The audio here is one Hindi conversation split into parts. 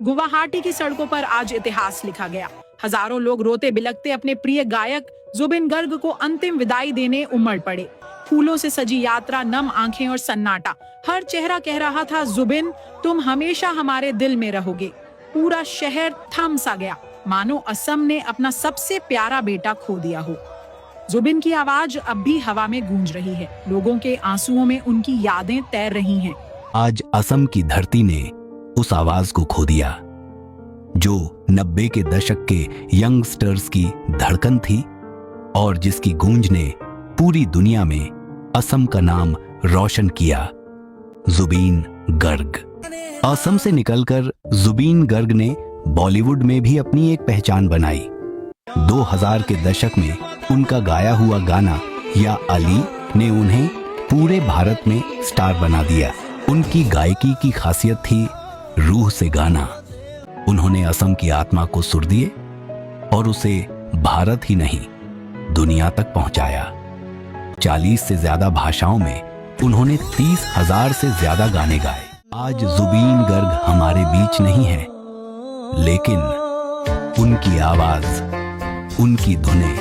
गुवाहाटी की सड़कों पर आज इतिहास लिखा गया। हजारों लोग रोते बिलखते अपने प्रिय गायक जुबिन गर्ग को अंतिम विदाई देने उमड़ पड़े। फूलों से सजी यात्रा, नम आंखें और सन्नाटा, हर चेहरा कह रहा था, जुबिन तुम हमेशा हमारे दिल में रहोगे। पूरा शहर थम सा गया, मानो असम ने अपना सबसे प्यारा बेटा खो दिया हो। जुबिन की आवाज अब भी हवा में गूंज रही है, लोगों के आंसुओं में उनकी यादें तैर रही हैं। आज असम की धरती ने उस आवाज को खो दिया जो 90 के दशक के यंगस्टर्स की धड़कन थी और जिसकी गूंज ने पूरी दुनिया में असम का नाम रोशन किया। जुबिन गर्ग। असम से निकलकर जुबिन गर्ग ने बॉलीवुड में भी अपनी एक पहचान बनाई। 2000 के दशक में उनका गाया हुआ गाना या अली ने उन्हें पूरे भारत में स्टार बना दिया। उनकी गायकी की खासियत थी रूह से गाना। उन्होंने असम की आत्मा को सुर दिए और उसे भारत ही नहीं दुनिया तक पहुंचाया। 40 से ज्यादा भाषाओं में उन्होंने 30,000 से ज्यादा गाने गाए। आज जुबिन गर्ग हमारे बीच नहीं है, लेकिन उनकी आवाज, उनकी धुनें,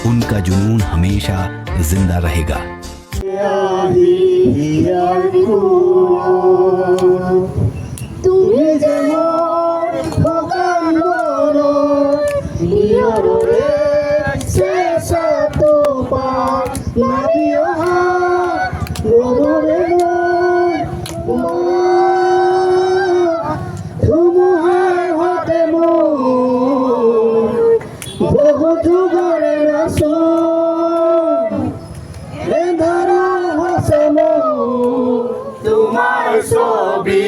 उनका जुनून हमेशा जिंदा रहेगा। তোমার ছবি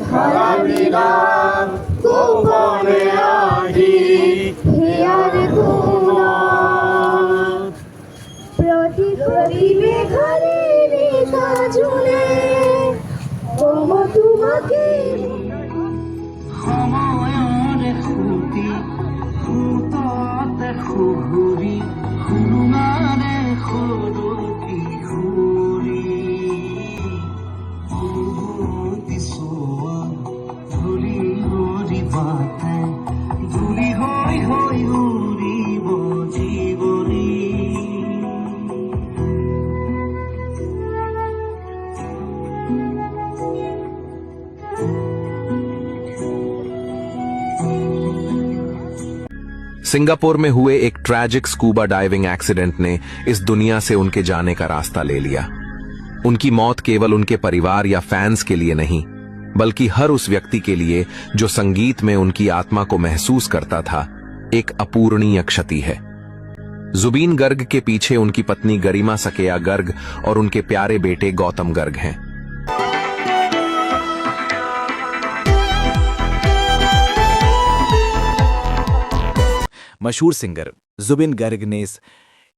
ধারা নিলাম গোপনে আহি হিয়ার গুণ প্রতি প্রদীপে ঘরে রেখা ঝুলে ওম তোমাকে সময়ের খুঁটি খুঁততে খুহুরি খুনারে খুরু কি খুরি सिंगापुर में हुए एक ट्रैजिक स्कूबा डाइविंग एक्सीडेंट ने इस दुनिया से उनके जाने का रास्ता ले लिया। उनकी मौत केवल उनके परिवार या फैंस के लिए नहीं, बल्कि हर उस व्यक्ति के लिए जो संगीत में उनकी आत्मा को महसूस करता था, एक अपूरणीय क्षति है। जुबिन गर्ग के पीछे उनकी पत्नी गरिमा सकेया गर्ग और उनके प्यारे बेटे गौतम गर्ग हैं। मशहूर सिंगर जुबिन गर्ग ने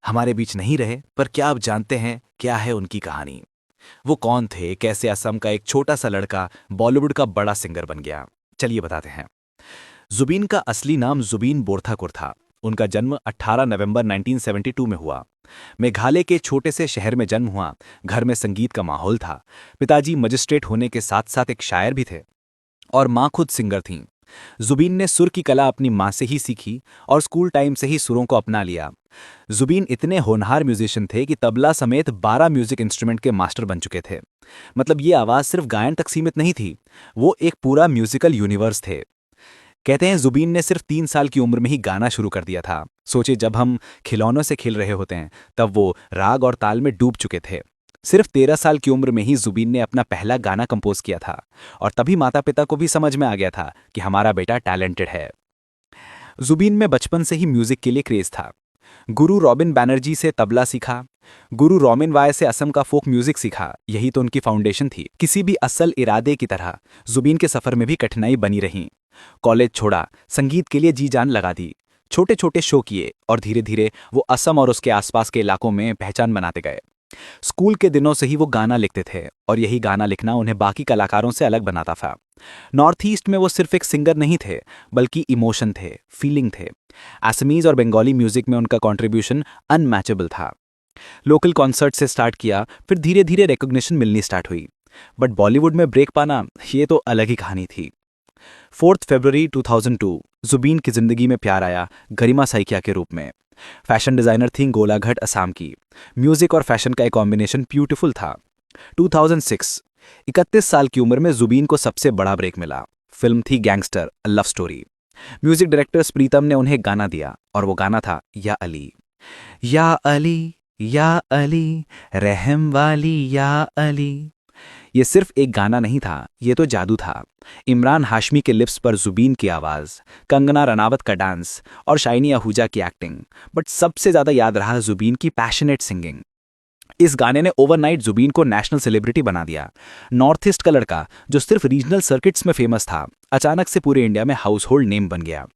हमारे बीच नहीं रहे, पर क्या आप जानते हैं क्या है उनकी कहानी? वो कौन थे, कैसे असम का एक छोटा सा लड़का बॉलीवुड का बड़ा सिंगर बन गया? चलिए बताते हैं। जुबिन का असली नाम जुबिन बोरथाकुर था। उनका जन्म 18 नवंबर 1972 में हुआ। मेघालय के छोटे से शहर में जन्म हुआ। घर में संगीत का माहौल था। पिताजी मजिस्ट्रेट होने के साथ साथ एक शायर भी थे और माँ खुद सिंगर थीं। जुबिन ने सुर की कला अपनी माँ से ही सीखी और स्कूल टाइम से ही सुरों को अपना लिया। जुबिन इतने होनहार म्यूजिशियन थे कि तबला समेत 12 म्यूजिक इंस्ट्रूमेंट के मास्टर बन चुके थे। मतलब ये आवाज सिर्फ गायन तक सीमित नहीं थी, वो एक पूरा म्यूजिकल यूनिवर्स थे। कहते हैं जुबिन ने सिर्फ 3 साल की उम्र में ही गाना शुरू कर दिया था। सोचे, जब हम खिलौनों से खेल रहे होते हैं तब वो राग और ताल में डूब चुके थे। सिर्फ 13 साल की उम्र में ही जुबिन ने अपना पहला गाना कंपोज किया था और तभी माता पिता को भी समझ में आ गया था कि हमारा बेटा टैलेंटेड है। जुबिन में बचपन से ही म्यूजिक के लिए क्रेज था। गुरु रॉबिन बैनर्जी से तबला सीखा, गुरु रोमिन वाय से असम का फोक म्यूजिक सीखा। यही तो उनकी फाउंडेशन थी। किसी भी असल इरादे की तरह जुबिन के सफर में भी कठिनाई बनी रही। कॉलेज छोड़ा, संगीत के लिए जी जान लगा दी। छोटे छोटे शो किए और धीरे धीरे वो असम और उसके आसपास के इलाकों में पहचान बनाते गए। स्कूल के दिनों से ही वो गाना लिखते थे और यही गाना लिखना उन्हें बाकी कलाकारों से अलग बनाता था। नॉर्थ ईस्ट में वो सिर्फ एक सिंगर नहीं थे, बल्कि इमोशन थे, फीलिंग थे। असमीज और बंगाली म्यूजिक में उनका कंट्रीब्यूशन अनमैचेबल था। लोकल कॉन्सर्ट से स्टार्ट किया, फिर धीरे धीरे रिकॉग्निशन मिलनी स्टार्ट हुई। बट बॉलीवुड में ब्रेक पाना, ये तो अलग ही कहानी थी। 4 फरवरी 2002 जुबीन की जिंदगी में प्यार आया गरिमा सैकिया के रूप में। फैशन डिजाइनर थी गोलाघाट असम की। म्यूजिक और फैशन का एक कॉम्बिनेशन ब्यूटीफुल था। 2006 31 साल की उम्र में जुबीन को सबसे बड़ा ब्रेक मिला। फिल्म थी gangster a love story. Music director Pritam ने उन्हें गाना दिया और वो गाना था या अली। या अली या अली रहम वाली या अली। ये सिर्फ एक गाना नहीं था, ये तो जादू था। इमरान हाशमी के लिप्स पर जुबीन की आवाज, कंगना रनावत का डांस और शाइनी आहूजा की एक्टिंग, बट सबसे ज्यादा याद रहा जुबीन की पैशनेट सिंगिंग। इस गाने ने ओवरनाइट जुबीन को नेशनल सेलिब्रिटी बना दिया। नॉर्थ ईस्ट का लड़का जो सिर्फ रीजनल सर्किट्स में फेमस था, अचानक से पूरे इंडिया में हाउस होल्ड नेम बन गया।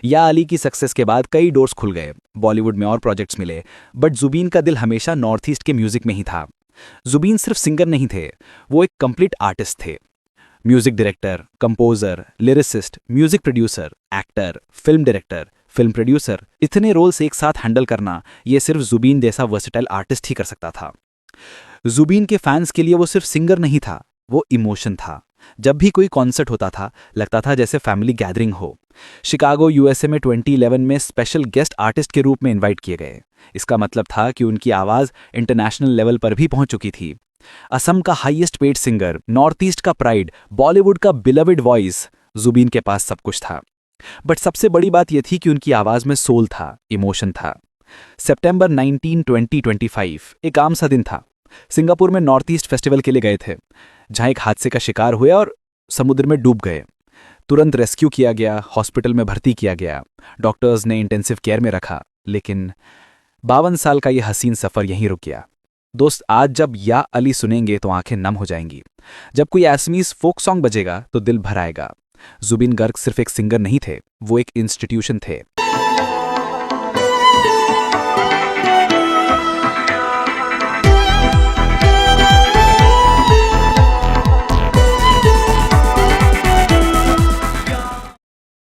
या अली की सक्सेस के बाद कई डोर्स खुल गए, बॉलीवुड में और प्रोजेक्ट्स मिले, बट जुबीन का दिल हमेशा नॉर्थ ईस्ट के म्यूजिक में ही था। जुबीन सिर्फ सिंगर नहीं थे, वो एक कंप्लीट आर्टिस्ट थे। Music director, composer, lyricist, music producer, actor, film director, film producer, इतने रोल्स एक साथ हैंडल करना ये सिर्फ जुबीन जैसा वर्सेटाइल आर्टिस्ट ही कर सकता था। जुबीन के फैंस के लिए वो सिर्फ सिंगर नहीं था, वो इमोशन था। जब भी कोई कॉन्सर्ट होता था लगता था जैसे फैमिली गैदरिंग हो। शिकागो यूएसए में 2011 में स्पेशल गेस्ट आर्टिस्ट के रूप में इनवाइट किए गए। इसका मतलब था कि उनकी आवाज इंटरनेशनल लेवल पर भी पहुंच चुकी थी। असम का highest paid singer, north east का प्राइड, बॉलीवुड का बिलवेड वॉइस, जुबीन के पास सब कुछ था। बट सबसे बड़ी बात यह थी कि उनकी आवाज में सोल था, इमोशन था। सितंबर 19, 2025 एक आम सा दिन था। सिंगापुर में नॉर्थ ईस्ट फेस्टिवल के लिए गए थे, जहां एक हादसे का शिकार हुए और समुद्र में डूब गए। तुरंत रेस्क्यू किया गया, हॉस्पिटल में भर्ती किया गया, डॉक्टर्स ने इंटेंसिव केयर में रखा, लेकिन 52 साल का यह हसीन सफर यहीं रुक गया। दोस्त, आज जब या अली सुनेंगे तो आंखें नम हो जाएंगी। जब कोई एसमीज फोक सॉन्ग बजेगा तो दिल भर आएगा। जुबीन गर्ग सिर्फ एक सिंगर नहीं थे, वो एक इंस्टीट्यूशन थे।